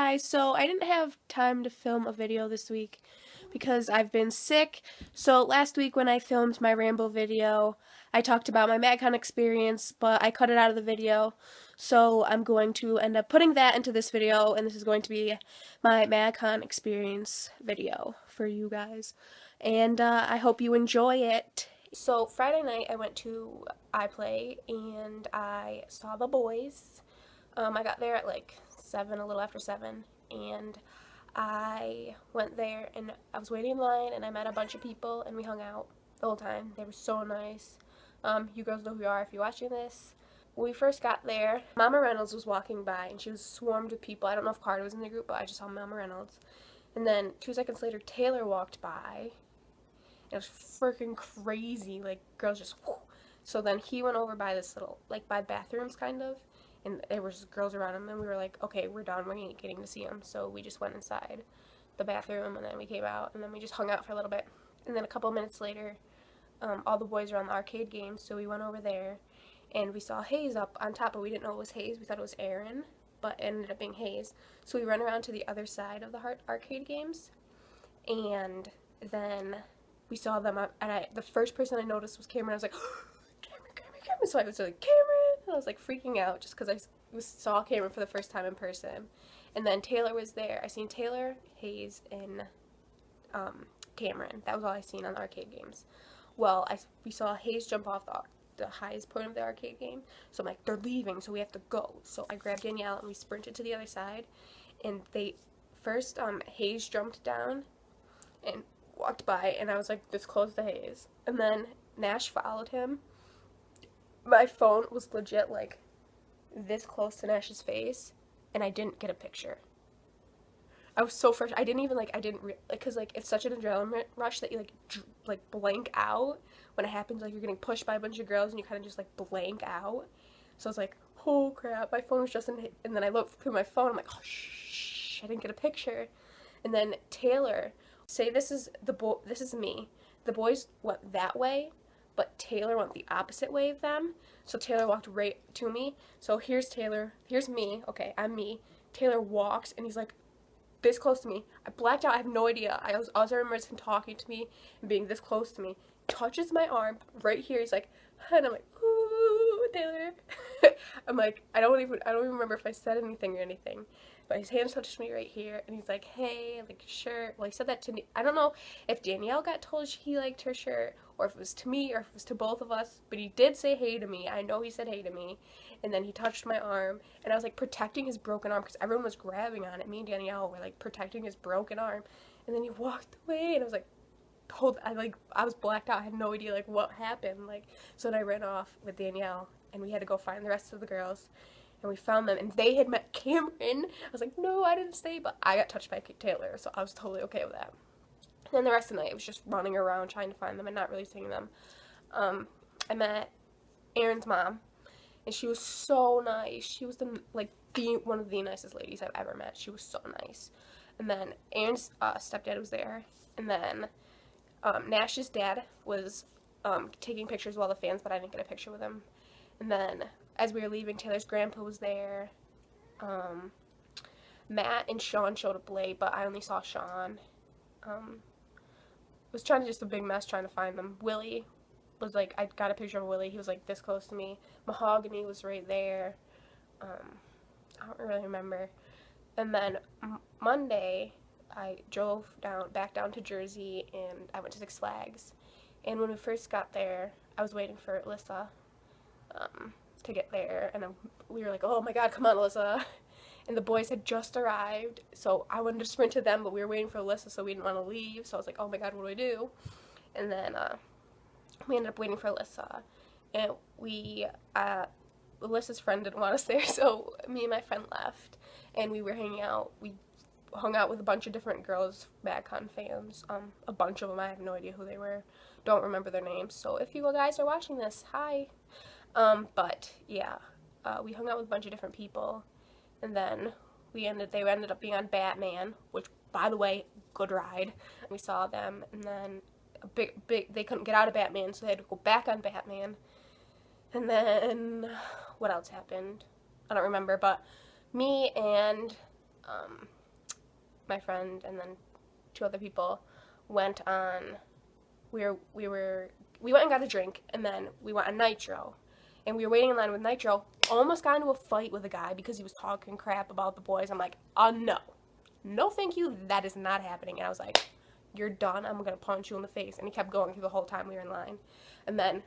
guys, so I didn't have time to film a video this week because I've been sick. So last week when I filmed my Rambo video, I talked about my Magcon experience, but I cut it out of the video. So I'm going to end up putting that into this video, and this is going to be my Magcon experience video for you guys. And I hope you enjoy it. So Friday night I went to iPlay and I saw the boys. I got there at like 7, a little after 7, and I went there and I was waiting in line and I met a bunch of people and we hung out the whole time. They were so nice. You girls know who you are if you're watching this. When we first got there, Mama Reynolds was walking by and she was swarmed with people. I don't know if Carter was in the group, but I just saw Mama Reynolds. And then 2 seconds later, Taylor walked by. It was freaking crazy. Like, girls just, whoo. So then he went over by this little, like, by bathrooms, kind of. And there were just girls around him, and we were like, okay, we're done, we're getting to see him. So we just went inside the bathroom, and then we came out, and then we just hung out for a little bit. And then a couple minutes later, all the boys were on the arcade games, so we went over there, and we saw Hayes up on top, but we didn't know it was Hayes. We thought it was Aaron, but it ended up being Hayes. So we ran around to the other side of the arcade games, and then we saw them, and the first person I noticed was Cameron. I was like, Cameron, Cameron, Cameron. So I was like, Cameron! And I was like freaking out just because I saw Cameron for the first time in person. And then Taylor was there. I seen Taylor, Hayes, and Cameron. That was all I seen on the arcade games. Well, we saw Hayes jump off the highest point of the arcade game. So I'm like, they're leaving, so we have to go. So I grabbed Danielle and we sprinted to the other side. And first Hayes jumped down and walked by, and I was like this close to Hayes. And then Nash followed him. My phone was legit like this close to Nash's face, and I didn't get a picture. I was so fresh. I didn't even because like it's such an adrenaline rush that you like blank out when it happens. Like you're getting pushed by a bunch of girls and you kind of just like blank out. So I was like, oh crap, my phone was just in, and then I looked through my phone. I'm like, oh shh, I didn't get a picture. And then Taylor, say this is me. The boys went that way, but Taylor went the opposite way of them. So Taylor walked right to me. So here's Taylor. Here's me. Okay, I'm me. Taylor walks, and he's like this close to me. I blacked out. I have no idea. All I remember is him talking to me and being this close to me. Touches my arm right here. He's like, and I'm like, ooh, Taylor. I'm like, I don't even remember if I said anything or anything. But his hands touched me right here, and he's like, hey, like, sure. Well, he said that to me. I don't know if Danielle got told he liked her shirt, or if it was to me, or if it was to both of us, but he did say hey to me. I know he said hey to me, and then he touched my arm, and I was, like, protecting his broken arm, because everyone was grabbing on it. Me and Danielle were, like, protecting his broken arm, and then he walked away, and I was, like, I was blacked out. I had no idea, like, what happened, like, so then I ran off with Danielle, and we had to go find the rest of the girls. And we found them, and they had met Cameron. I was like, no, I didn't stay, but I got touched by Taylor, so I was totally okay with that. And then the rest of the night, I was just running around trying to find them and not really seeing them. I met Aaron's mom, and she was so nice. She was one of the nicest ladies I've ever met. She was so nice. And then Aaron's stepdad was there, and then Nash's dad was taking pictures of all the fans, but I didn't get a picture with him. And then as we were leaving, Taylor's grandpa was there. Matt and Sean showed up late, but I only saw Sean. Was trying to just a big mess trying to find them. Willie was like, I got a picture of Willie. He was like this close to me. Mahogany was right there. I don't really remember. And then Monday, I drove back down to Jersey, and I went to Six Flags. And when we first got there, I was waiting for Alyssa to get there, and we were like, oh my god, come on, Alyssa. And the boys had just arrived, so I wanted to sprint to them, but we were waiting for Alyssa, so we didn't want to leave. So I was like, oh my god, what do I do? And then we ended up waiting for Alyssa, and Alyssa's friend didn't want us there, so me and my friend left, and we were hanging out. We hung out with a bunch of different girls, Magcon fans, a bunch of them. I have no idea who they were, don't remember their names, so if you guys are watching this, hi. But yeah, we hung out with a bunch of different people, and then they ended up being on Batman, which, by the way, good ride. We saw them, and then they couldn't get out of Batman, so they had to go back on Batman. And then what else happened? I don't remember, but me and my friend, and then 2 other people went on, we went and got a drink, and then we went on Nitro. And we were waiting in line with Nitro, almost got into a fight with a guy because he was talking crap about the boys. I'm like, no. No thank you, that is not happening. And I was like, you're done, I'm gonna punch you in the face. And he kept going through the whole time we were in line. And then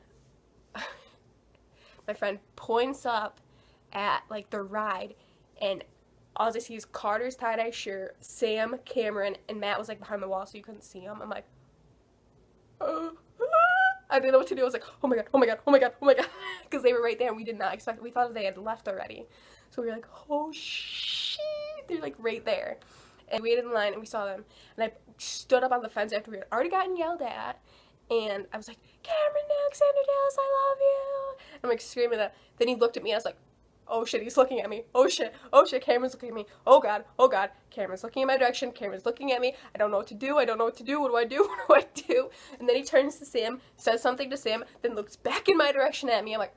my friend points up at, like, the ride, and all I see is Carter's tie-dye shirt, Sam, Cameron, and Matt was, like, behind the wall so you couldn't see him. I'm like, I didn't know what to do. I was like, oh my god, oh my god, oh my god, oh my god, because they were right there and we did not expect it. We thought they had left already. So we were like, oh shit, they're, like, right there. And we waited in line and we saw them, and I stood up on the fence after we had already gotten yelled at, and I was like, Cameron, Alexander Dallas, I love you. I'm, like, screaming that. Then he looked at me and I was like, oh shit, he's looking at me. Oh shit, Cameron's looking at me. Oh god, Cameron's looking in my direction. Cameron's looking at me. I don't know what to do. I don't know what to do. What do I do? What do I do? And then he turns to Sam, says something to Sam, then looks back in my direction at me. I'm like,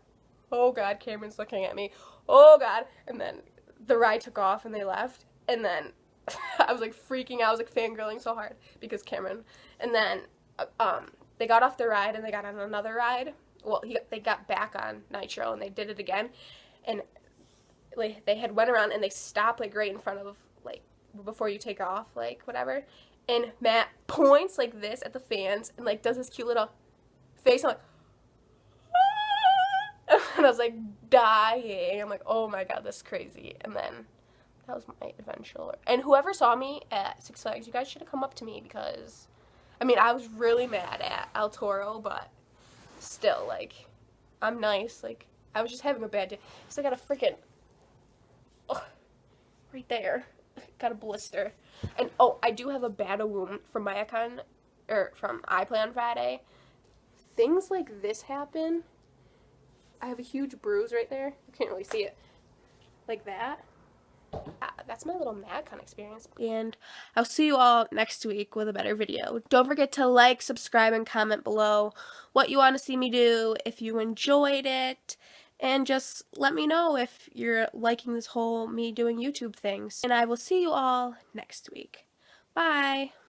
oh god, Cameron's looking at me. Oh god. And then the ride took off and they left. And then I was, like, freaking out. I was, like, fangirling so hard because Cameron. And then they got off the ride and they got on another ride. Well, they got back on Nitro and they did it again. And, like, they had went around and they stopped, like, right in front of, like, before you take off, like, whatever. And Matt points like this at the fans and, like, does this cute little face. I'm like, ah! And I was, like, dying. I'm like, oh my god, this is crazy. And then that was my adventure. And whoever saw me at Six Flags, you guys should have come up to me because, I mean, I was really mad at El Toro, but still, like, I'm nice. Like, I was just having a bad day. So I got a freaking, right there, got a blister. And, oh, I do have a bad wound from Magcon, or from iPlay on Friday. Things like this happen. I have a huge bruise right there. You can't really see it. Like that. That's my little Magcon experience. And I'll see you all next week with a better video. Don't forget to like, subscribe, and comment below what you want to see me do, if you enjoyed it, and just let me know if you're liking this whole me doing YouTube things. And I will see you all next week. Bye!